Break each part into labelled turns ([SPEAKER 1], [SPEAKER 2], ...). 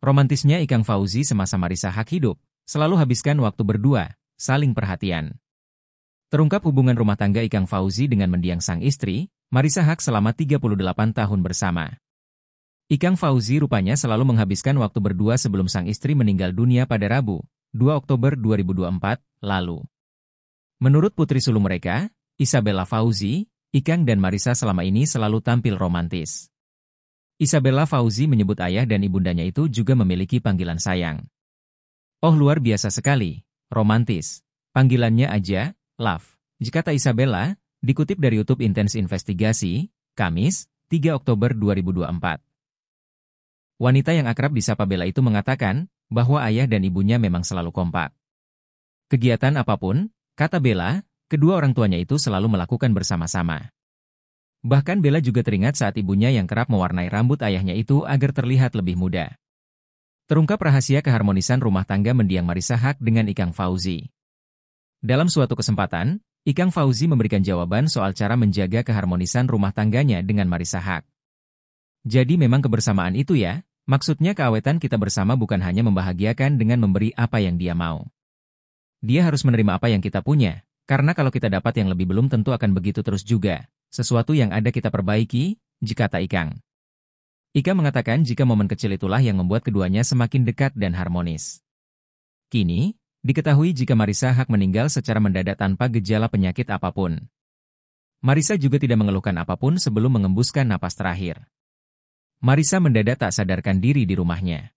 [SPEAKER 1] Romantisnya Ikang Fauzi semasa Marissa Haque hidup, selalu habiskan waktu berdua, saling perhatian. Terungkap hubungan rumah tangga Ikang Fauzi dengan mendiang sang istri, Marissa Haque selama 38 tahun bersama. Ikang Fauzi rupanya selalu menghabiskan waktu berdua sebelum sang istri meninggal dunia pada Rabu, 2 Oktober 2024, lalu. Menurut putri sulung mereka, Isabella Fauzi, Ikang dan Marissa selama ini selalu tampil romantis. Isabella Fauzi menyebut ayah dan ibundanya itu juga memiliki panggilan sayang. "Oh, luar biasa sekali, romantis. Panggilannya aja, love," kata Isabella, dikutip dari YouTube Intense Investigasi, Kamis, 3 Oktober 2024. Wanita yang akrab disapa Bella itu mengatakan bahwa ayah dan ibunya memang selalu kompak. Kegiatan apapun, kata Bella, kedua orang tuanya itu selalu melakukan bersama-sama. Bahkan Bella juga teringat saat ibunya yang kerap mewarnai rambut ayahnya itu agar terlihat lebih muda. Terungkap rahasia keharmonisan rumah tangga mendiang Marissa Haque dengan Ikang Fauzi. Dalam suatu kesempatan, Ikang Fauzi memberikan jawaban soal cara menjaga keharmonisan rumah tangganya dengan Marissa Haque. "Jadi memang kebersamaan itu ya, maksudnya keawetan kita bersama bukan hanya membahagiakan dengan memberi apa yang dia mau. Dia harus menerima apa yang kita punya. Karena kalau kita dapat yang lebih belum tentu akan begitu terus juga. Sesuatu yang ada kita perbaiki," kata Ikang. Ikang mengatakan jika momen kecil itulah yang membuat keduanya semakin dekat dan harmonis. Kini, diketahui jika Marissa Haque meninggal secara mendadak tanpa gejala penyakit apapun. Marissa juga tidak mengeluhkan apapun sebelum mengembuskan napas terakhir. Marissa mendadak tak sadarkan diri di rumahnya.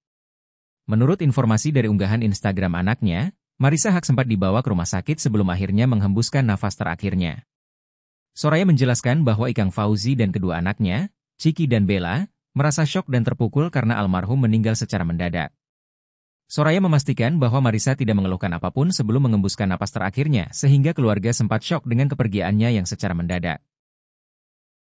[SPEAKER 1] Menurut informasi dari unggahan Instagram anaknya, Marissa Haque sempat dibawa ke rumah sakit sebelum akhirnya menghembuskan nafas terakhirnya. Soraya menjelaskan bahwa Ikang Fauzi dan kedua anaknya, Ciki dan Bella, merasa syok dan terpukul karena almarhum meninggal secara mendadak. Soraya memastikan bahwa Marissa tidak mengeluhkan apapun sebelum mengembuskan napas terakhirnya sehingga keluarga sempat syok dengan kepergiannya yang secara mendadak.